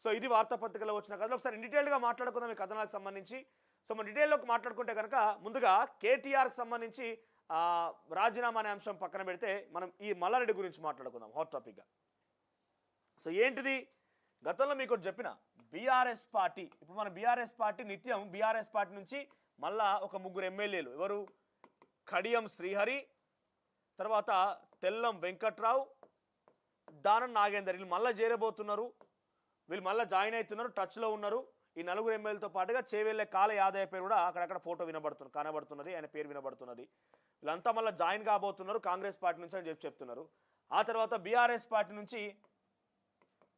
So ఇది వార్తాపత్రికలో వచ్చిన కథలు. ఒకసారి డీటెయిల్గా మాట్లాడుకుందాం ఈ కథనాలకు సంబంధించి. సో మన డీటెయిల్లోకి మాట్లాడుకుంటే కనుక ముందుగా కేటీఆర్కి సంబంధించి రాజీనామా అనే అంశం పక్కన పెడితే మనం ఈ మల్లారెడ్డి గురించి మాట్లాడుకుందాం హాట్ టాపిక్గా. సో ఏంటిది, గతంలో మీకు చెప్పిన బీఆర్ఎస్ పార్టీ, ఇప్పుడు మన బీఆర్ఎస్ పార్టీ నిత్యం బీఆర్ఎస్ పార్టీ నుంచి మళ్ళా ఒక ముగ్గురు ఎమ్మెల్యేలు, ఎవరు, కడియం శ్రీహరి, తర్వాత తెల్లం వెంకట్రావు, దానం నాగేందర్, వీళ్ళు మళ్ళీ చేరబోతున్నారు, వీళ్ళు మళ్ళీ జాయిన్ అవుతున్నారు, టచ్లో ఉన్నారు. ఈ నలుగురు ఎమ్మెల్యేలతో పాటుగా చేవెళ్ళే కాల యాదయ్య పేరు కూడా అక్కడక్కడ ఫోటో కనబడుతున్నది, ఆయన పేరు వినబడుతున్నది. వీళ్ళంతా మళ్ళీ జాయిన్ కాబోతున్నారు కాంగ్రెస్ పార్టీ నుంచి అని చెప్తున్నారు. ఆ తర్వాత బీఆర్ఎస్ పార్టీ నుంచి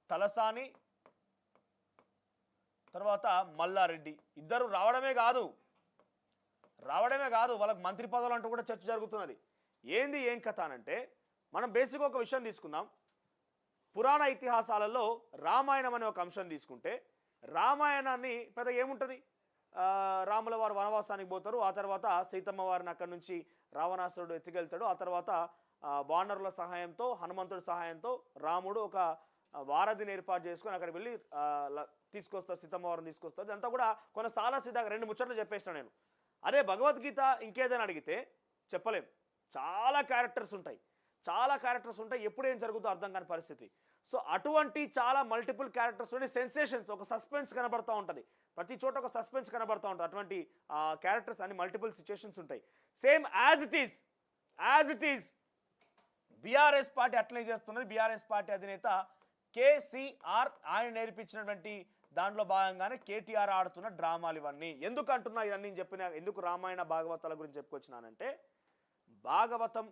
తలసాని, తర్వాత మల్లారెడ్డి ఇద్దరు రావడమే కాదు వాళ్ళకి మంత్రి పదవులు అంటూ కూడా చర్చ జరుగుతున్నది. ఏంది ఏం కథ అనంటే, మనం బేసిక్గా ఒక విషయం తీసుకుందాం. పురాణ ఇతిహాసాలలో రామాయణం అనే ఒక అంశం తీసుకుంటే, రామాయణాన్ని పెద్ద ఏముంటుంది, రాముల వారు వనవాసానికి పోతారు, ఆ తర్వాత సీతమ్మ వారిని అక్కడి నుంచి రావణాసురుడు ఎత్తుకెళ్తాడు, ఆ తర్వాత వానరుల సహాయంతో హనుమంతుడి సహాయంతో రాముడు ఒక వారధిని ఏర్పాటు చేసుకొని అక్కడికి వెళ్ళి తీసుకొస్తారు, సీతమ్మ వారిని తీసుకొస్తారు. ఇదంతా కూడా కొన్ని సాదాసీదాగా 2 ముచ్చట్లు చెప్పేసిన నేను. అదే భగవద్గీత ఇంకేదైనా అడిగితే చెప్పలేం, చాలా క్యారెక్టర్స్ ఉంటాయి, ఎప్పుడు ఏం జరుగుతుందో అర్థం కాని పరిస్థితి. సో అటువంటి చాలా మల్టిపుల్ క్యారెక్టర్స్ ఉండి సెన్సేషన్స్, ఒక సస్పెన్స్ కనబడుతూ ఉంటుంది, ప్రతి చోట ఒక సస్పెన్స్ కనబడుతూ ఉంటుంది. అటువంటి క్యారెక్టర్స్ అన్ని మల్టిపుల్ సిచ్యుయేషన్స్ ఉంటాయి. Same as it is BRS party అట్లనే చేస్తున్నది. బీఆర్ఎస్ పార్టీ అధినేత కేసీఆర్ ఆయన నేర్పించినటువంటి దాంట్లో భాగంగానే కేటీఆర్ ఆడుతున్న డ్రామాలు ఇవన్నీ. ఎందుకు అంటున్నా ఇవన్నీ చెప్పిన, ఎందుకు రామాయణ భాగవతాల గురించి చెప్పుకొచ్చినానంటే, భాగవతం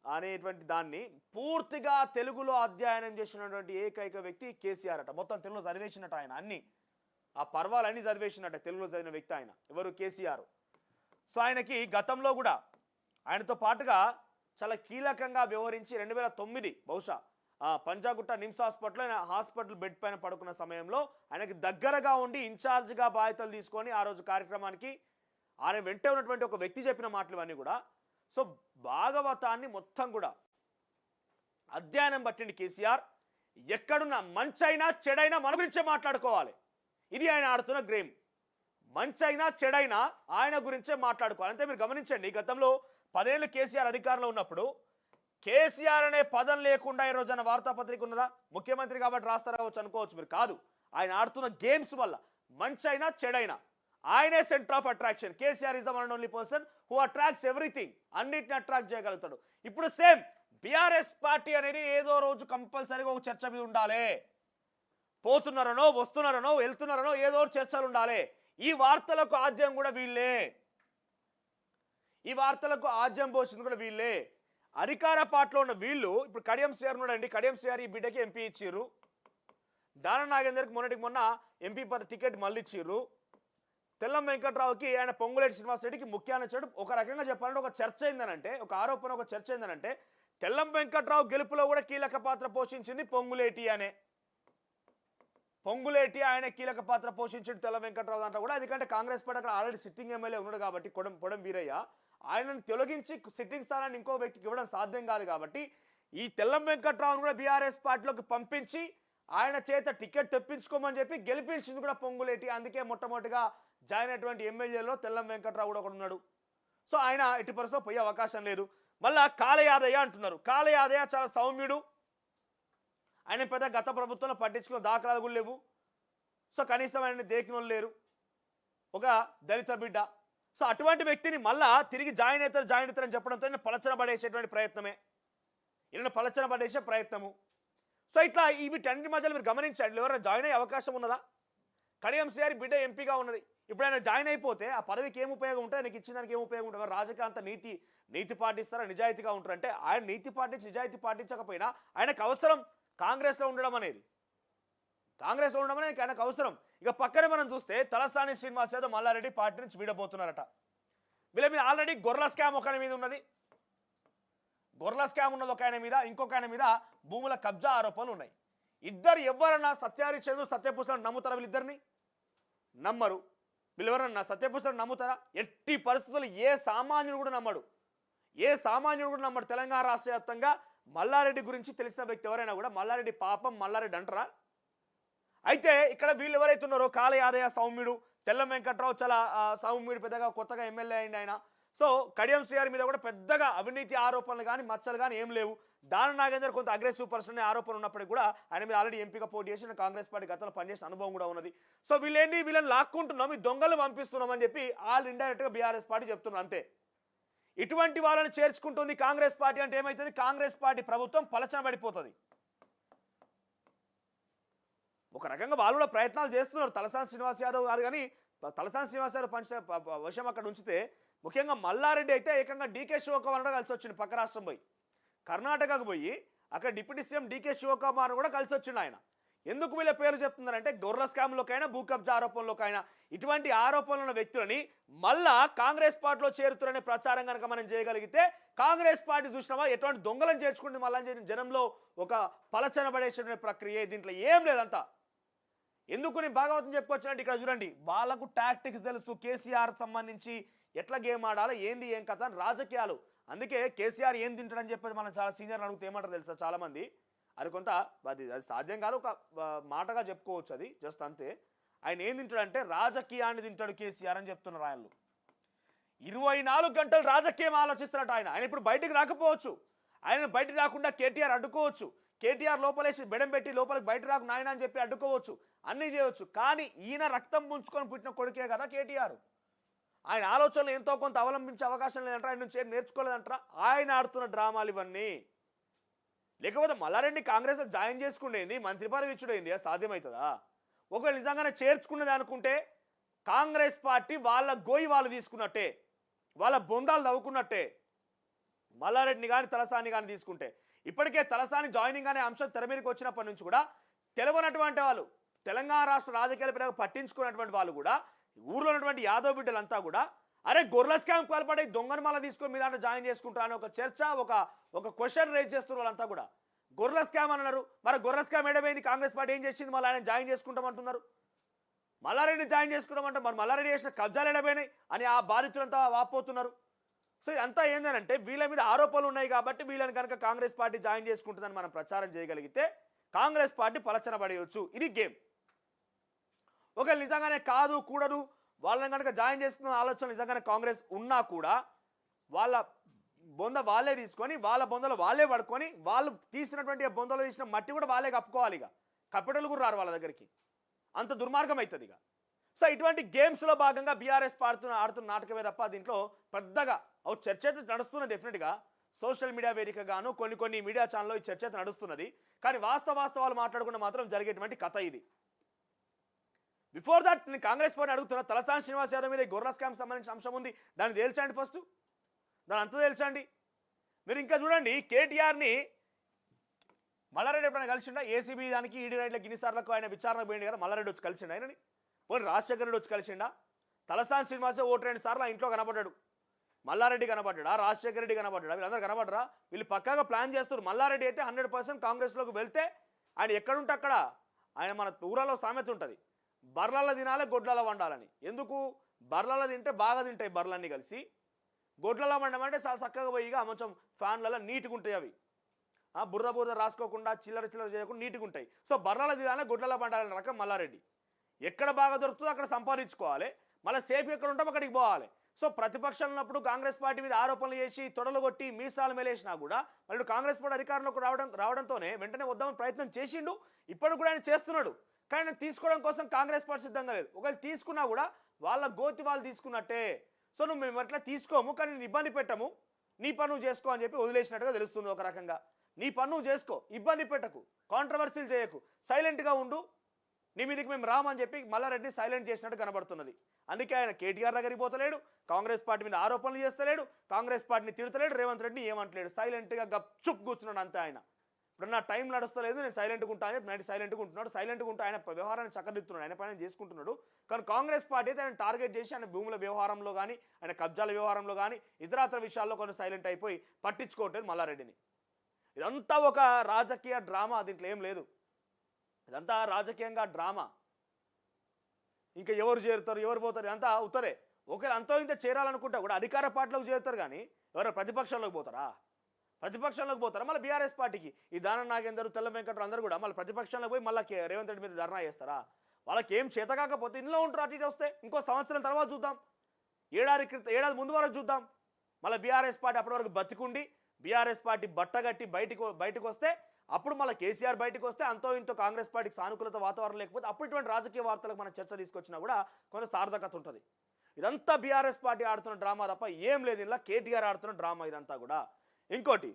అనేటువంటి దాన్ని పూర్తిగా తెలుగులో అధ్యయనం చేసినటువంటి ఏకైక వ్యక్తి కేసీఆర్ అట. మొత్తం తెలుగులో చదివేసినట్టు ఆయన, అన్ని ఆ పర్వాలన్నీ చదివేసినట్ట తెలుగులో చదివిన వ్యక్తి ఆయన, ఎవరు, కేసీఆర్. సో ఆయనకి గతంలో కూడా ఆయనతో పాటుగా చాలా కీలకంగా వ్యవహరించి 2009 బహుశా పంజాగుట్ట నిమ్స్ హాస్పిటల్లో ఆయన హాస్పిటల్ బెడ్ పైన పడుకున్న సమయంలో ఆయనకి దగ్గరగా ఉండి ఇన్ఛార్జ్గా బాధ్యతలు తీసుకొని ఆ రోజు కార్యక్రమానికి ఆయన వెంటే ఉన్నటువంటి ఒక వ్యక్తి చెప్పిన మాటలు ఇవన్నీ కూడా. సో భాగవతాన్ని మొత్తం కూడా అధ్యయనం పట్టింది కేసీఆర్. ఎక్కడున్నా మంచైనా చెడైనా మన గురించే మాట్లాడుకోవాలి, ఇది ఆయన ఆడుతున్న గేమ్. మంచైనా చెడైనా ఆయన గురించే మాట్లాడుకోవాలి. అంతే. మీరు గమనించండి, గతంలో 10 ఏళ్ళు కేసీఆర్ అధికారంలో ఉన్నప్పుడు కేసీఆర్ అనే పదం లేకుండా ఈ రోజున వార్తాపత్రిక ఉన్నదా? ముఖ్యమంత్రి కాబట్టి రాస్తారా అనుకోవచ్చు మీరు, కాదు. ఆయన ఆడుతున్న గేమ్స్ వల్ల మంచైనా చెడైనా ఆయనే centre of attraction. KCR is the one and only person who attracts everything, అన్నిటిని అట్రాక్ట్ చేయగలుగుతాడు. ఇప్పుడు సేమ్ బీఆర్ఎస్ పార్టీ అనేది ఏదో రోజు కంపల్సరీగా ఒక చర్చ మీద ఉండాలి, పోతున్నారనో వస్తున్నారనో వెళ్తున్నారనో ఏదో చర్చలు ఉండాలి. ఈ వార్తలకు ఆద్యం కూడా వీళ్ళే, ఈ వార్తలకు ఆద్యం పోసింది కూడా వీళ్ళే. అధికార పార్టీలో ఉన్న వీళ్ళు ఇప్పుడు కడియం శ్రీహరి ఉన్నాడండి, కడియం శ్రీహరి ఈ బిడ్డకి ఎంపీ ఇచ్చిర్రు, దానం నాగేందర్కి మొన్న ఎంపీ టికెట్ మళ్ళీ ఇచ్చిర్రు, తెల్లం వెంకట్రావుకి ఆయన పొంగులేటి శ్రీనివాసరెడ్డికి ముఖ్యాన్ని ఇచ్చాడు. ఒక రకంగా చెప్పాలంటే ఒక చర్చ అయిందనంటే, ఒక ఆరోపణ, ఒక చర్చ అయిందనంటే, తెల్లం వెంకట్రావు గెలుపులో కూడా కీలక పాత్ర పోషించింది పొంగులేటి ఆయన కీలక పాత్ర పోషించింది తెల్లం వెంకట్రావు దాంట్లో కూడా. ఎందుకంటే కాంగ్రెస్ పార్టీ అక్కడ ఆల్రెడీ సిట్టింగ్ ఎమ్మెల్యే ఉన్నాడు కాబట్టి పొడం వీరయ్య, ఆయనను తొలగించి సిట్టింగ్ స్థానాన్ని ఇంకో వ్యక్తికి ఇవ్వడం సాధ్యం కాదు కాబట్టి ఈ తెల్లం వెంకట్రావును కూడా బీఆర్ఎస్ పార్టీలోకి పంపించి ఆయన చేత టికెట్ తెప్పించుకోమని చెప్పి గెలిపించింది కూడా పొంగులేటి. అందుకే మొట్టమొదటిగా జాయిన్ అయినటువంటి ఎమ్మెల్యేలో తెల్లం వెంకట్రావు కూడా ఒకడు ఉన్నాడు. సో ఆయన ఎట్టి పరిస్థితిలో పోయే అవకాశం లేదు. మళ్ళా కాల యాదయ్య అంటున్నారు. కాల యాదయ్య చాలా సౌమ్యుడు, ఆయన పెద్ద గత ప్రభుత్వంలో పట్టించుకున్న దాఖలాలు కూడా లేవు. సో కనీసం ఆయన దేకిన వాళ్ళు లేరు, ఒక దళిత బిడ్డ. సో అటువంటి వ్యక్తిని మళ్ళా తిరిగి జాయిన్ అవుతారని చెప్పడంతో ఈయన పలచన పడేసేటువంటి ప్రయత్నమే, ఈయన పలచన పడేసే ప్రయత్నము. సో ఇట్లా వీటన్నిటి మధ్యలో మీరు గమనించండి, ఎవరైనా జాయిన్ అయ్యే అవకాశం ఉన్నదా? కడియం శ్రీహరి బిడ్డ ఎంపీగా ఉన్నది, ఇప్పుడు ఆయన జాయిన్ అయిపోతే ఆ పదవికి ఏం ఉపయోగం ఉంటుంది, ఆయనకి ఇచ్చిన దానికి ఏం ఉపయోగం ఉంటుంది? రాజకీయ అంత నీతి పాటిస్తారా, నిజాయితీగా ఉంటారంటే ఆయన నీతి పాటించి నిజాయితీ పాటించకపోయినా ఆయనకు అవసరం కాంగ్రెస్లో ఉండడం అనేది, ఆయనకు అవసరం. ఇక పక్కనే మనం చూస్తే తలసాని శ్రీనివాస్ యాదవ్ మల్లారెడ్డి పార్టీ నుంచి వీడబోతున్నారట. వీళ్ళ మీద ఆల్రెడీ గొర్రెల స్కామ్ ఒక ఆయన మీద ఉన్నది, ఒక ఆయన మీద, ఇంకొక ఆయన మీద భూముల కబ్జా ఆరోపణలు ఉన్నాయి. ఇద్దరు ఎవరన్నా సత్యహరిశ్చంద్రు, సత్యభూషణ్ నమ్ముతారా? వీళ్ళిద్దరిని నమ్మరు. వీళ్ళు ఎవరన్నా సత్యభూషణ్ నమ్ముతారా? ఎట్టి పరిస్థితుల్లో ఏ సామాన్యుడు కూడా నమ్మడు. తెలంగాణ రాష్ట్ర వ్యాప్తంగా మల్లారెడ్డి గురించి తెలిసిన వ్యక్తి ఎవరైనా కూడా మల్లారెడ్డి పాపం మల్లారెడ్డి అంటారా? అయితే ఇక్కడ వీళ్ళు ఎవరైతే ఉన్నారో కాళ యాదయ్య సౌమ్యుడు, తెల్లం వెంకట్రావు చాలా సౌమ్యుడు పెద్దగా కొత్తగా ఎమ్మెల్యే అయింది ఆయన. సో కడియం శ్రీహరి మీద కూడా పెద్దగా అవినీతి ఆరోపణలు కానీ మచ్చలు కానీ ఏం లేవు. దాని నాగేందర్ కొంత అగ్రెసివ్ పర్సన్ ఆరోపణ ఉన్నప్పటికీ కూడా ఆయన మీద ఆల్రెడీ ఎంపీగా పోటీ చేసిన కాంగ్రెస్ పార్టీ గతంలో పనిచేసిన అనుభవం కూడా ఉన్నది. సో వీళ్ళని లాక్కుంటున్నాం, ఈ దొంగలు పంపిస్తున్నాం అని చెప్పి ఆల్ ఇండైరెక్ట్గా బీఆర్ఎస్ పార్టీ చెప్తున్నారు అంతే. ఇటువంటి వాళ్ళని చేర్చుకుంటుంది కాంగ్రెస్ పార్టీ అంటే ఏమవుతుంది, కాంగ్రెస్ పార్టీ ప్రభుత్వం పలచనబడిపోతుంది. ఒక రకంగా వాళ్ళు కూడా ప్రయత్నాలు చేస్తున్నారు. తలసాని శ్రీనివాస్ యాదవ్ కాదు కానీ తలసాని శ్రీనివాస్ యాదవ్ విషయం అక్కడ ఉంచితే ముఖ్యంగా మల్లారెడ్డి అయితే ఏకంగా డీకే శివకుమార్ కలిసి వచ్చిండు. పక్క రాష్ట్రం పోయి కర్ణాటకకు పోయి అక్కడ డిప్యూటీ సీఎం డీకే శివకుమార్ కూడా కలిసి వచ్చిండు ఆయన. ఎందుకు వీళ్ళ పేరు చెప్తున్నారంటే గొర్రెల స్కామ్లోకైనా భూ కబ్జా ఆరోపణలోకైనా ఇటువంటి ఆరోపణలు ఉన్న వ్యక్తులని మళ్ళా కాంగ్రెస్ పార్టీలో చేరుతారనే ప్రచారం కనుక మనం చేయగలిగితే కాంగ్రెస్ పార్టీ చూసినామా ఎటువంటి దొంగలను చేర్చుకుంటే మళ్ళీ జనంలో ఒక పలచనబడేసే ప్రక్రియ. దీంట్లో ఏం లేదంతా. ఎందుకు నేను భాగవతం చెప్పుకొచ్చానంటే ఇక్కడ చూడండి, వాళ్ళకు టాక్టిక్స్ తెలుసు. కేసీఆర్ సంబంధించి ఎట్లా గేమ్ ఆడాలో ఏంది ఏం కథ రాజకీయాలు. అందుకే కేసీఆర్ ఏం తింటాడని చెప్పేసి మనం చాలా సీనియర్లు అడిగితే ఏమంటారు తెలుసా చాలామంది, అది కొంత అది సాధ్యం కాదు, ఒక మాటగా చెప్పుకోవచ్చు, అది జస్ట్ అంతే. ఆయన ఏం తింటాడంటే రాజకీయాన్ని తింటాడు కేసీఆర్ అని చెప్తున్నారు ఆయన. 24 గంటలు రాజకీయం ఆలోచిస్తారట ఆయన. ఆయన ఇప్పుడు బయటికి రాకపోవచ్చు, ఆయన బయటికి రాకుండా కేటీఆర్ అడ్డుకోవచ్చు, కేటీఆర్ లోపలేసి బెడం పెట్టి లోపలికి బయట రాకు నాయన అని చెప్పి అడ్డుకోవచ్చు, అన్నీ చేయవచ్చు. కానీ ఈయన రక్తం పుంచుకొని పుట్టిన కొడుకే కదా కేటీఆర్. ఆయన ఆలోచనలు ఎంతో కొంత అవలంబించే అవకాశం లేదంటారా, ఆయన నుంచి ఏం నేర్చుకోలేదంటారా. ఆయన ఆడుతున్న డ్రామాలు ఇవన్నీ. లేకపోతే మల్లారెడ్డి కాంగ్రెస్లో జాయిన్ చేసుకునేది, మంత్రి పదవి ఇచ్చుడైంది, సాధ్యమవుతుందా? ఒకవేళ నిజంగానే చేర్చుకునేది అనుకుంటే కాంగ్రెస్ పార్టీ వాళ్ళ గోయి వాళ్ళు తీసుకున్నట్టే, వాళ్ళ బొందాలు తవ్వుకున్నట్టే. మల్లారెడ్డిని కానీ తలసాని కానీ తీసుకుంటే ఇప్పటికే తలసాని జాయినింగ్ అనే అంశం తెర మీదకి వచ్చినప్పటి నుంచి కూడా తెలియనటువంటి వాళ్ళు, తెలంగాణ రాష్ట్ర రాజకీయాల పట్టించుకున్నటువంటి వాళ్ళు కూడా, ఊర్లో ఉన్నటువంటి యాదవ్ బిడ్డలంతా కూడా అరే గొర్రెల స్కామ్ పాల్పడి దొంగను మళ్ళీ తీసుకొని మీ దాంట్లో జాయిన్ చేసుకుంటారు అని ఒక చర్చ, ఒక క్వశ్చన్ రేజ్ చేస్తున్నారు వాళ్ళంతా కూడా. గొర్రెల స్కామ్ అన్నారు, మరి గొర్రెల స్కామ్ ఏడమైంది, కాంగ్రెస్ పార్టీ ఏం చేసింది, మళ్ళీ ఆయన జాయిన్ చేసుకుంటామంటున్నారు. మల్లారెడ్డిని జాయిన్ చేసుకున్నామంటే మరి మల్లారెడ్డి చేసిన కబ్జాలు ఎడమైనాయి అని ఆ బాధితులంతా వాపోతున్నారు. సో ఇదంతా ఏంటంటే వీళ్ళ మీద ఆరోపణలు ఉన్నాయి కాబట్టి వీళ్ళని కనుక కాంగ్రెస్ పార్టీ జాయిన్ చేసుకుంటుందని మనం ప్రచారం చేయగలిగితే కాంగ్రెస్ పార్టీ పలచన పడేయచ్చు. ఇది గేమ్. ఒకవేళ నిజంగానే కాదు కూడదు వాళ్ళని కనుక జాయిన్ చేసుకున్న ఆలోచన నిజంగానే కాంగ్రెస్ ఉన్నా కూడా వాళ్ళ బొంద వాళ్ళే తీసుకొని వాళ్ళ బొందలు వాళ్ళే పడుకొని వాళ్ళు తీసినటువంటి బొందలు తీసిన మట్టి కూడా వాళ్ళే కప్పుకోవాలి. ఇక కప్పిటలు కూడా రారు వాళ్ళ దగ్గరికి, అంత దుర్మార్గం అవుతుంది ఇక. సో ఇటువంటి గేమ్స్లో భాగంగా బీఆర్ఎస్ ఆడుతున్న నాటకమే తప్ప దీంట్లో పెద్దగా చర్చ అయితే నడుస్తున్నది. డెఫినెట్గా సోషల్ మీడియా వేదికగాను కొన్ని మీడియా ఛానల్లో ఈ చర్చ అయితే నడుస్తున్నది. కానీ వాస్తవాలు మాట్లాడకుండా మాత్రం జరిగేటువంటి కథ ఇది. బిఫోర్ దట్ నేను కాంగ్రెస్ పార్టీ అడుగుతున్నా, తలసాని శ్రీనివాస్ యాదవ్ మీద గొర్రెల స్కామ్ సంబంధించిన అంశం ఉంది, దాన్ని తేల్చండి ఫస్ట్, దాని అంతా తేల్చండి. మీరు ఇంకా చూడండి, కేటీఆర్ని మల్లారెడ్డి ఎప్పుడైనా కలిసిండా? ఏసీబీ దానికి ఈడీ రైట్లకు ఇన్నిసార్లకు ఆయన విచారణకు పోయింది కదా, మల్లారెడ్డి వచ్చి కలిసిండా ఆయనని? పోనీ రాజశేఖర రెడ్డి వచ్చి కలిసిండా? తలసాని శ్రీనివాస్ 1-2 సార్లు ఆ ఇంట్లో కనబడ్డాడు. మల్లారెడ్డి కనబడ్డా, రాజశేఖర రెడ్డి కనబడ్డా, వీళ్ళందరూ కనబడరా? వీళ్ళు పక్కాగా ప్లాన్ చేస్తారు. మల్లారెడ్డి అయితే 100% కాంగ్రెస్లోకి వెళ్తే ఆయన ఎక్కడుంటే అక్కడ, ఆయన మన ఊరాలో సామెత ఉంటుంది, బర్లలో తినాలి గొడ్లలో వండాలని. ఎందుకు? బర్లలో తింటే బాగా తింటాయి బర్లన్నీ కలిసి, గొడ్లలో వండమంటే చాలా చక్కగా పోయిగా కొంచెం ఫ్యాన్లలో నీట్గా ఉంటాయి, అవి బుర్ర రాసుకోకుండా చిల్లర చేయకుండా నీట్గా ఉంటాయి. సో బర్లలో తినాలి గొడ్లలో వండాలని రకం మల్లారెడ్డి. ఎక్కడ బాగా దొరుకుతుందో అక్కడ సంపాదించుకోవాలి, మళ్ళీ సేఫ్ ఎక్కడ ఉంటామో అక్కడికి పోవాలి. సో ప్రతిపక్షం ఉన్నప్పుడు కాంగ్రెస్ పార్టీ మీద ఆరోపణలు చేసి తొడలు కొట్టి మీసాలు మెలేసినా కూడా మళ్ళీ కాంగ్రెస్ పార్టీ అధికారంలోకి రావడంతోనే వెంటనే వద్దామని ప్రయత్నం చేసిండు. ఇప్పటికి కూడా ఆయన చేస్తున్నాడు. కానీ తీసుకోవడం కోసం కాంగ్రెస్ పార్టీ సిద్ధంగా లేదు. ఒకవేళ తీసుకున్నా కూడా వాళ్ళ గోతి వాళ్ళు తీసుకున్నట్టే. సో నువ్వు మేము అట్లా తీసుకోము, కానీ నేను ఇబ్బంది పెట్టము, నీ పని నువ్వు చేసుకో అని చెప్పి వదిలేసినట్టుగా తెలుస్తుంది. ఒక రకంగా నీ పని నువ్వు చేసుకో, ఇబ్బంది పెట్టకు, కాంట్రవర్సీలు చేయకు, సైలెంట్గా ఉండు, నీ మీదకి మేము రామని చెప్పి మల్లారెడ్డి సైలెంట్ చేసినట్టు కనబడుతున్నది. అందుకే ఆయన కేటీఆర్ దగ్గరికి పోతలేడు, కాంగ్రెస్ పార్టీ మీద ఆరోపణలు చేస్తలేడు, కాంగ్రెస్ పార్టీని తిడతలేడు, రేవంత్ రెడ్డిని ఏమంటలేడు, సైలెంట్గా గప్చుప్ కూర్చున్నాడు అంతే. ఆయన ఇప్పుడు నా టైం నడుస్తలేదు, నేను సైలెంట్గా ఉంటాను చెప్పి నైట్ సైలెంట్గా ఉంటున్నాడు. సైలెంట్గా ఉంటే ఆయన వ్యవహారాన్ని చక్కదిస్తున్నాడు, ఆయన పైన చేసుకుంటున్నాడు. కానీ కాంగ్రెస్ పార్టీ అయితే ఆయన టార్గెట్ చేసి ఆయన భూముల వ్యవహారంలో కానీ ఆయన కబ్జాల వ్యవహారంలో కానీ ఇతరాతర విషయాల్లో కొన్ని సైలెంట్ అయిపోయి పట్టించుకోవట్లేదు మల్లారెడ్డిని. ఇదంతా ఒక రాజకీయ డ్రామా, దీంట్లో ఏం లేదు. ఇదంతా రాజకీయంగా డ్రామా. ఇంకా ఎవరు చేరుతారు ఎవరు పోతారు ఇదంతా ఉత్తరే. ఒకవేళ అంతో ఇంత చేరాలనుకుంటా కూడా అధికార పార్టీలోకి చేరుతారు, కానీ ఎవరు ప్రతిపక్షంలోకి పోతారా? ప్రతిపక్షంలోకి పోతారా మళ్ళీ బీఆర్ఎస్ పార్టీకి ఈ దానం నాగేందర్ తెల్ల వెంకటరావు అందరూ కూడా మళ్ళీ ప్రతిపక్షంలోకి పోయి మళ్ళీ రేవంత్ రెడ్డి మీద ధర్నా చేస్తారా? వాళ్ళకి ఏం చేత కాకపోతే ఇందులో ఉంటారు. అటు ఇటు వస్తే ఇంకో సంవత్సరం తర్వాత చూద్దాం, ఏడాది ముందు వరకు చూద్దాం. మళ్ళీ బీఆర్ఎస్ పార్టీ అప్పటి వరకు బతికుండి బీఆర్ఎస్ పార్టీ బట్టగట్టి బయటకు వస్తే అప్పుడు మళ్ళీ కేసీఆర్ బయటకు వస్తే అంతో ఇంతో కాంగ్రెస్ పార్టీకి సానుకూలత వాతావరణం లేకపోతే అప్పుడు ఇటువంటి రాజకీయ వార్తలకు మన చర్చ తీసుకొచ్చినా కూడా కొంత సార్థకత ఉంటుంది. ఇదంతా బీఆర్ఎస్ పార్టీ ఆడుతున్న డ్రామా తప్ప ఏం లేదు. ఇలా కేటీఆర్ ఆడుతున్న డ్రామా ఇదంతా కూడా. ఇంకోటి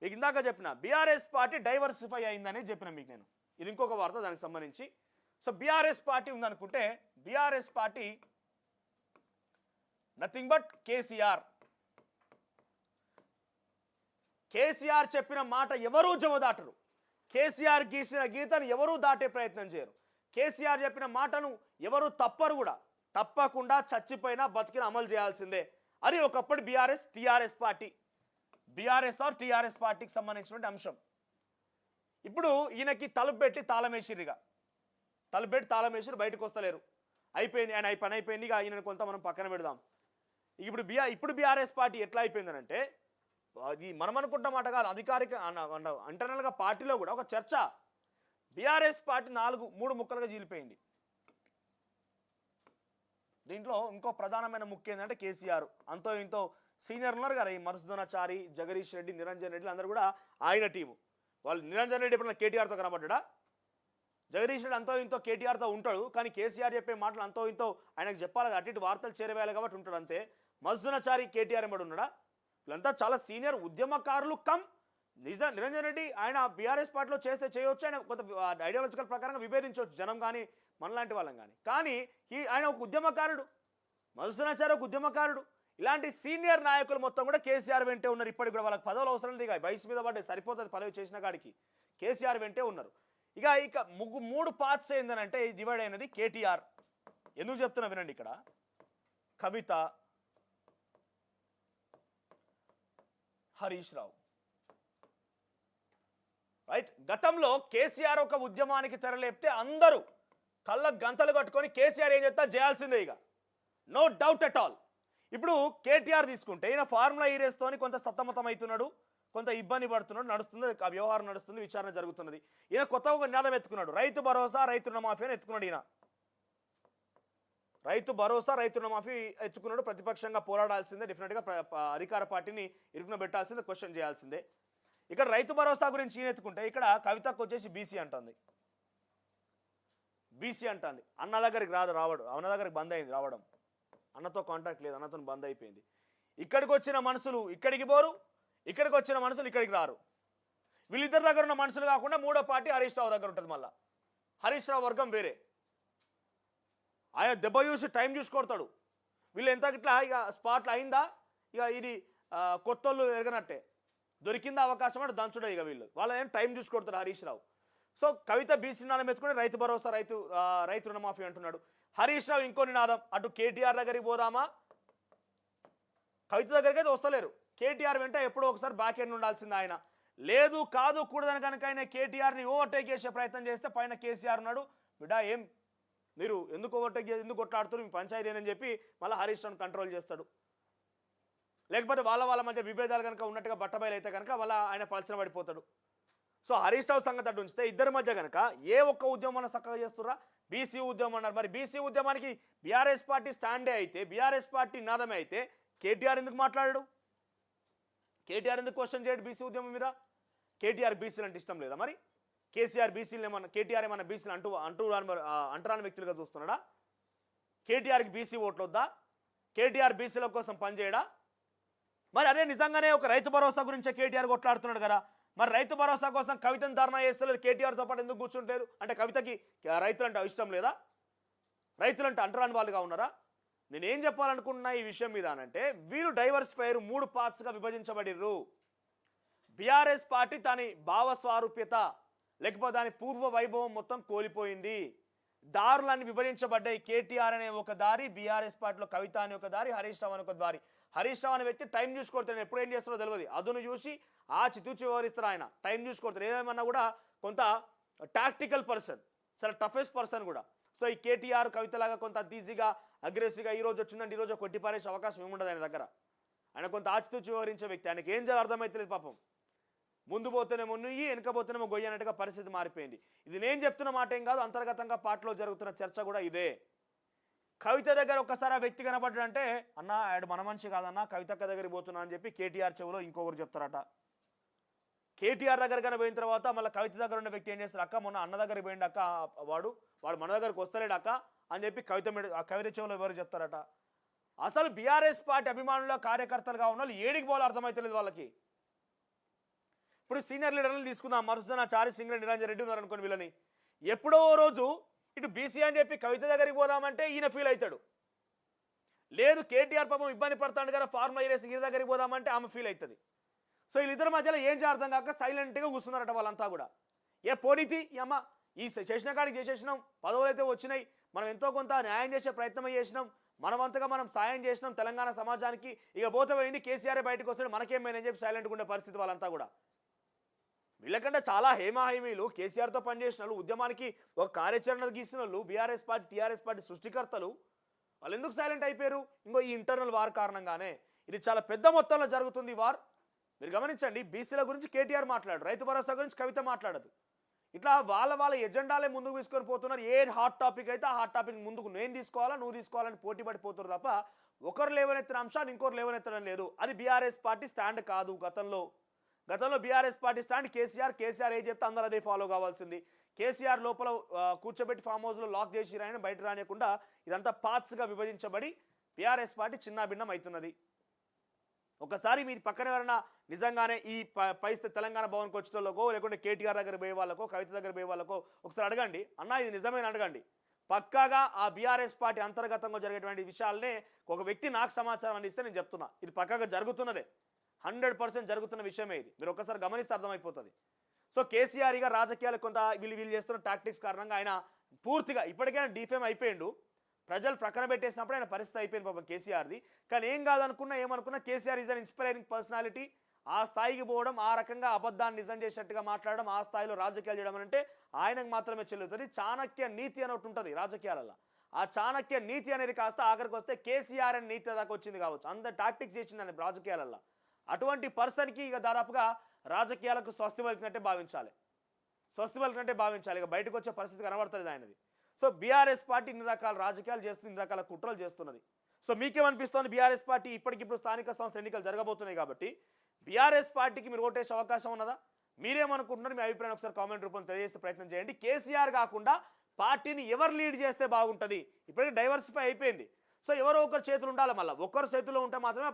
మీకు ఇందాక చెప్పిన బీఆర్ఎస్ పార్టీ డైవర్సిఫై అయిందని చెప్పిన మీకు నేను. ఇది ఇంకొక వార్త దానికి సంబంధించి. సో బీఆర్ఎస్ పార్టీ ఉందనుకుంటే BRS party nothing but KCR చెప్పిన మాట ఎవరూ జవదాటరు. కేసీఆర్ గీసిన గీతను ఎవరూ దాటే ప్రయత్నం చేయరు. కేసీఆర్ చెప్పిన మాటను ఎవరు తప్పరు కూడా. తప్పకుండా చచ్చిపోయినా బతికిన అమలు చేయాల్సిందే. అది ఒకప్పటి TRS party, BRS or TRS పార్టీకి సంబంధించినటువంటి అంశం. ఇప్పుడు ఈయనకి తలుపు పెట్టి తాళమేసిరి బయటకు వస్తలేరు. అయిపోయింది, ఆయన పని అయిపోయింది. ఇక ఈయన కొంత మనం పక్కన పెడదాం. ఇప్పుడు బీఆర్ఎస్ పార్టీ ఎట్లా అయిపోయిందనంటే అది మనం అనుకుంటామాట కాదు, అధికారిక ఇంటర్నల్గా పార్టీలో కూడా ఒక చర్చ. బీఆర్ఎస్ పార్టీ 3 ముక్కలుగా చీలిపోయింది. దీంట్లో ఇంకో ప్రధానమైన ముఖ్యం ఏంటంటే కేసీఆర్ అంతో ఇంతో సీనియర్ ఉన్నారు కదా, ఈ మధుసూదనాచారి, జగదీష్ రెడ్డి, నిరంజన్ రెడ్డి అందరూ కూడా ఆయన టీము. వాళ్ళు నిరంజన్ రెడ్డి ఎప్పుడన్నా కేటీఆర్తో కనబడ్డా? జగదీష్ రెడ్డి అంతో ఇంతో కేటీఆర్తో ఉంటాడు, కానీ కేసీఆర్ చెప్పే మాటలు అంతో ఇంతో ఆయనకు చెప్పాలి, అటు ఇటు వార్తలు చేరవేయాలి కాబట్టి ఉంటాడు అంతే. మధుసూదనాచారి కేటీఆర్ ఎంబడి ఉన్నాడా? వీళ్ళంతా చాలా సీనియర్ ఉద్యమకారులు నిరంజన్ రెడ్డి ఆయన బీఆర్ఎస్ పార్టీలో చేయవచ్చు, ఆయన కొంత ఐడియాలజికల్ ప్రకారంగా విభేదించవచ్చు జనం కానీ మనలాంటి వాళ్ళం కానీ ఆయన ఒక ఉద్యమకారుడు, మధుసూదనాచారి ఒక ఉద్యమకారుడు. ఇలాంటి సీనియర్ నాయకులు మొత్తం కూడా కేసీఆర్ వెంటే ఉన్నారు. ఇప్పటికి కూడా వాళ్ళకి పదవులు అవసరం లేదు, వయసు మీద పడ్డే సరిపోతుంది పదవి చేసిన కాడికి. కేసీఆర్ వెంటే ఉన్నారు. ఇక 3 పార్ట్స్ ఏంటంటే డివైడ్ అయినది కేటీఆర్. ఎందుకు చెప్తున్నా వినండి. ఇక్కడ కవిత, హరీష్ రావు, రైట్. గతంలో కేసీఆర్ ఒక ఉద్యమానికి తెరలేపితే అందరూ కళ్ళ గంతలు కట్టుకొని కేసీఆర్ ఏం చెప్తా చేయాల్సిందే, ఇక నో డౌట్ అట్ ఆల్. ఇప్పుడు కేటీఆర్ తీసుకుంటే ఈయన ఫార్ములా ఈరేస్తోని కొంత సతమతం అవుతున్నాడు, కొంత ఇబ్బంది పడుతున్నాడు, నడుస్తుంది, ఆ వ్యవహారం నడుస్తుంది, విచారణ జరుగుతున్నది. ఈయన కొత్తగా ఒక నినాదం ఎత్తుకున్నాడు, రైతు భరోసా రైతు రుణమాఫీ అని ఎత్తుకున్నాడు. ఈయన రైతు భరోసా రైతు రుణమాఫీ ఎత్తుకున్నాడు. ప్రతిపక్షంగా పోరాడాల్సిందే, డెఫినెట్గా అధికార పార్టీని ఇరుకున పెట్టాల్సిందే, క్వశ్చన్ చేయాల్సిందే. ఇక్కడ రైతు భరోసా గురించి ఈయన ఎత్తుకుంటే ఇక్కడ కవితకు వచ్చేసి బీసీ అంటుంది. అన్న దగ్గరికి రావడం, అన్న దగ్గరికి బంద్ అయింది రావడం, అన్నతో కాంటాక్ట్ లేదు, అన్నతో బంద్ అయిపోయింది. ఇక్కడికి వచ్చిన మనుషులు ఇక్కడికి పోరు, ఇక్కడికి వచ్చిన మనుషులు ఇక్కడికి రారు. వీళ్ళిద్దరి దగ్గర ఉన్న మనుషులు కాకుండా 3వ పార్టీ హరీష్ రావు దగ్గర ఉంటుంది. మళ్ళీ హరీష్ రావు వర్గం వేరే, ఆయన దెబ్బ చూసి టైం చూసి కొడతాడు. వీళ్ళు ఎంత ఇట్లా ఇక స్పాట్లు అయిందా, ఇక ఇది కొత్తోళ్ళు ఎరగనట్టే, దొరికిందా అవకాశం అంటే దంచుడే. ఇక వాళ్ళ ఏం టైం చూసి కొడతాడు హరీష్ రావు. సో కవిత బీసీ నినాదం ఎత్తుకుని రైతు భరోసా రైతు రుణమాఫీ అంటున్నాడు. హరీష్ రావు ఇంకో నినాదం, అటు కేటీఆర్ దగ్గరికి పోదామా, కవిత దగ్గరికి అయితే వస్తలేరు. కేటీఆర్ వెంట ఎప్పుడో ఒకసారి బ్యాక్ ఎండ్ ఉండాల్సింది ఆయన. లేదు కాదు కూడదని కనుక ఆయన కేటీఆర్ని ఓవర్టేక్ చేసే ప్రయత్నం చేస్తే పైన కేసీఆర్ ఉన్నాడు, బిడ్డా ఏం మీరు ఎందుకు ఓవర్టేక్ ఎందుకు కొట్లాడుతున్నారు, మీ పంచాయతీ అని చెప్పి మళ్ళీ హరీష్ రావుని కంట్రోల్ చేస్తాడు. లేకపోతే వాళ్ళ మధ్య విభేదాలు కనుక ఉన్నట్టుగా బట్టబయలు అయితే కనుక వాళ్ళ ఆయన పలచన పడిపోతాడు. సో హరీష్ రావు సంగతి అడ్డు ఉంచితే ఇద్దరి మధ్య కనుక ఏ ఒక్క ఉద్యమం చక్కగా చేస్తుర్రా, బీసీ ఉద్యమం అన్నారు. మరి బీసీ ఉద్యమానికి బీఆర్ఎస్ పార్టీ స్టాండే అయితే, బీఆర్ఎస్ పార్టీ నినాదమే అయితే కేటీఆర్ ఎందుకు మాట్లాడాడు? కేటీఆర్ ఎందుకు క్వశ్చన్ చేయడు బీసీ ఉద్యమం మీద? కేటీఆర్ బీసీలు అంటే ఇష్టం లేదా? మరి కేసీఆర్ బీసీలు ఏమన్నా, కేటీఆర్ ఏమన్నా బీసీలు అంటరాని వ్యక్తులుగా చూస్తున్నాడా? కేటీఆర్కి బీసీ ఓట్లు వద్దా? కేటీఆర్ బీసీల కోసం పనిచేయడా? మరి అదే నిజంగానే ఒక రైతు భరోసా గురించే కేటీఆర్ కొట్లాడుతున్నాడు కదా, మరి రైతు భరోసా కోసం కవితను ధర్నా చేస్తలేదు, కేటీఆర్తో పాటు ఎందుకు కూర్చుంటారు? అంటే కవితకి రైతులంటే ఇష్టం లేదా? రైతులంటే అంటరాని వాళ్ళుగా ఉన్నారా? నేనేం చెప్పాలనుకుంటున్నా ఈ విషయం మీద అంటే, వీరు డైవర్సిఫైర్ 3 పార్ట్స్గా విభజించబడిర్రు. బీఆర్ఎస్ పార్టీ దాని భావస్వారూప్యత లేకపోతే దాని పూర్వ వైభవం మొత్తం కోల్పోయింది. దారులన్నీ విభజించబడ్డాయి. కేటీఆర్ అనే ఒక దారి, బీఆర్ఎస్ పార్టీలో కవిత అనే ఒక దారి, హరీష్ రావు అనే ఒక దారి. హరీష్ రావు అనే వ్యక్తి టైం చూసుకొడతాడు, ఎప్పుడు ఏం చేస్తారో తెలియదు, అదును చూసి ఆచితూచి వ్యవహరిస్తారు. ఆయన టైం చూసుకొడతారు, ఏదేమన్నా కూడా కొంత టాక్టికల్ పర్సన్, చాలా టఫెస్ట్ పర్సన్ కూడా. సో ఈ కేటీఆర్ కవితలాగా కొంత ఈజీగా అగ్రెసివ్గా ఈ రోజు వచ్చిందంటే ఈరోజు కొట్టి పారేసే అవకాశం ఏముండదు ఆయన దగ్గర. ఆయన కొంత ఆచితూచి వ్యవహరించే వ్యక్తి, ఆయనకి ఏం చేయాలో అర్థమైతలేదు పాపం. ముందు పోతేనేమో నుయ్యి వెనక పోతేనేమో గొయ్యి అన్నట్టుగా పరిస్థితి మారిపోయింది. ఇది నేను చెప్తున్న మాట ఏం కాదు, అంతర్గతంగా పార్టీలో జరుగుతున్న చర్చ కూడా ఇదే. కవిత దగ్గర ఒక్కసారి ఆ వ్యక్తి కనపడ్డాడంటే అన్న ఆడు మన మనిషి కాదన్న కవితక్క దగ్గరికి పోతున్నా అని చెప్పి కేటీఆర్ చెవులో ఇంకొకరు చెప్తారట. కేటీఆర్ దగ్గర పోయిన తర్వాత మళ్ళీ కవిత దగ్గర ఉన్న వ్యక్తి ఏం చేస్తారు, అక్క మొన్న అన్న దగ్గరికి పోయిండు అక్క, వాడు మన దగ్గరికి వస్తలేడు అక్క అని చెప్పి కవిత చెవులో ఎవరు చెప్తారట. అసలు బీఆర్ఎస్ పార్టీ అభిమానుల కార్యకర్తలుగా ఉన్న వాళ్ళు ఏడికి పోవాలో అర్థమవుతలేదు వాళ్ళకి. ఇప్పుడు సీనియర్ లీడర్లు తీసుకుందాం, మరుసన చారి సింగర్ నిరంజన్ రెడ్డి ఉన్నారు అనుకోని, వీళ్ళని ఎప్పుడో రోజు ఇటు బీసీ అని చెప్పి కవిత దగ్గరికి పోదామంటే ఈయన ఫీల్ అవుతాడు, లేదు కేటీఆర్ పాపం ఇబ్బంది పడతాడు కదా ఫార్మా ఏరేసి ఈయన దగ్గరికి పోదామంటే ఆమె ఫీల్ అవుతుంది. సో వీళ్ళిద్దరి మధ్యలో ఏం చేర్థం కాక సైలెంట్గా కూర్చున్నారట వాళ్ళంతా కూడా. ఏ పోనీతి అమ్మ ఈ చేసిన కాడికి చేసేసినాం, పదవులు అయితే వచ్చినాయి, మనం ఎంతో కొంత న్యాయం చేసే ప్రయత్నం చేసినాం, మనమంతగా మనం సాయం చేసినాం తెలంగాణ సమాజానికి, ఇక పోతే పోయింది కేసీఆర్ బయటకు వస్తాడు మనకేమైందని చెప్పి సైలెంట్గా ఉండే పరిస్థితి వాళ్ళంతా కూడా. వీళ్ళకంటే చాలా హేమాహేమీలు కేసీఆర్తో పనిచేసిన వాళ్ళు, ఉద్యమానికి ఒక కార్యాచరణ గీసిన వాళ్ళు, బీఆర్ఎస్ పార్టీ టీఆర్ఎస్ పార్టీ సృష్టికర్తలు, వాళ్ళు ఎందుకు సైలెంట్ అయిపోయారు? ఇంకో ఈ ఇంటర్నల్ వార్ కారణంగానే. ఇది చాలా పెద్ద మొత్తంలో జరుగుతుంది ఈ వార్. మీరు గమనించండి, బీసీల గురించి కేటీఆర్ మాట్లాడు, రైతు భరోసా గురించి కవిత మాట్లాడదు. ఇట్లా వాళ్ళ ఎజెండాలే ముందుకు తీసుకొని పోతున్నారు. ఏ హాట్ టాపిక్ అయితే ఆ హాట్ టాపిక్ ముందుకు నేను తీసుకోవాలా నువ్వు తీసుకోవాలని పోటీ పడిపోతున్నారు తప్ప ఒకరు లేవనెత్తిన అంశాన్ని ఇంకోరు లేవనెత్తడం లేదు. అది బీఆర్ఎస్ పార్టీ స్టాండ్ కాదు. గతంలో బీఆర్ఎస్ పార్టీ స్టాండ్ కేసీఆర్ ఏం చెప్తే అందరూ అదే ఫాలో కావాల్సింది. కేసీఆర్ లోపల కూర్చోబెట్టి ఫామ్ హౌస్లో లాక్ చేసి రాయని బయట రానియకుండా ఇదంతా పార్ట్స్గా విభజించబడి బీఆర్ఎస్ పార్టీ చిన్నాభిన్నం అవుతున్నది. ఒకసారి మీరు పక్కన ఎవరైనా నిజంగానే ఈ పరిస్థితి తెలంగాణ భవన్కి వచ్చేటోళ్ళకో లేకుంటే కేటీఆర్ దగ్గర పోయే వాళ్ళకో కవిత దగ్గర పోయే వాళ్ళకో ఒకసారి అడగండి, అన్న ఇది నిజమేనా అడగండి. పక్కాగా ఆ బీఆర్ఎస్ పార్టీ అంతర్గతంగా జరిగేటువంటి విషయాలనే ఒక వ్యక్తి నాకు సమాచారం అందిస్తే నేను చెప్తున్నా, ఇది పక్కాగా జరుగుతున్నదే, 100% జరుగుతున్న విషయమే. ఇది మీరు ఒకసారి గమనిస్తే అర్థమైపోతుంది. సో కేసీఆర్ ఇక రాజకీయాలు కొంత వీళ్ళు చేస్తున్న టాక్టిక్స్ కారణంగా ఆయన పూర్తిగా ఇప్పటికైనా డిఫేమ్ అయిపోయిండు. ప్రజలు ప్రక్కన పెట్టేసినప్పుడు ఆయన పరిస్థితి అయిపోయింది పాపం కేసీఆర్ది. కానీ ఏం కాదనుకున్నా ఏమనుకున్నా KCR is an inspiring personality. ఆ స్థాయికి పోవడం, ఆ రకంగా అబద్ధాన్ని నిజం చేసేట్టుగా మాట్లాడడం, ఆ స్థాయిలో రాజకీయాలు చేయడం అంటే ఆయనకు మాత్రమే చెల్లుతుంది. చాణక్య నీతి అని ఒకటి ఉంటుంది రాజకీయాలలో. ఆ చాణక్య నీతి అనేది కాస్త ఆఖరికి వస్తే కేసీఆర్ అని నీతి దాకా వచ్చింది కావచ్చు. అంత టాక్టిక్స్ చేసింది ఆయన రాజకీయాలలో. అటువంటి పర్సన్కి ఇక దాదాపుగా రాజకీయాలకు స్వస్తి పలికినట్టే భావించాలి. ఇక బయటకు వచ్చే పరిస్థితి కనబడుతుంది ఆయనది. సో బీఆర్ఎస్ పార్టీ ఇన్ని రకాల రాజకీయాలు చేస్తుంది, ఇన్ని రకాల కుట్రలు చేస్తున్నది. సో మీకేమనిపిస్తోంది? బీఆర్ఎస్ పార్టీ ఇప్పటికిప్పుడు స్థానిక సంస్థ ఎన్నికలు జరగబోతున్నాయి కాబట్టి బీఆర్ఎస్ పార్టీకి మీరు ఓటేసే అవకాశం ఉన్నదా? మీరేమనుకుంటున్నారు? మీ అభిప్రాయం ఒకసారి కామెంట్ రూపంలో తెలియజేసే ప్రయత్నం చేయండి. కేసీఆర్ కాకుండా పార్టీని ఎవరు లీడ్ చేస్తే బాగుంటుంది? ఇప్పటికే డైవర్సిఫై అయిపోయింది. సో ఎవరో ఒకరు చేతులు ఉండాలి. మళ్ళీ ఒకరు చేతుల్లో ఉంటే మాత్రమే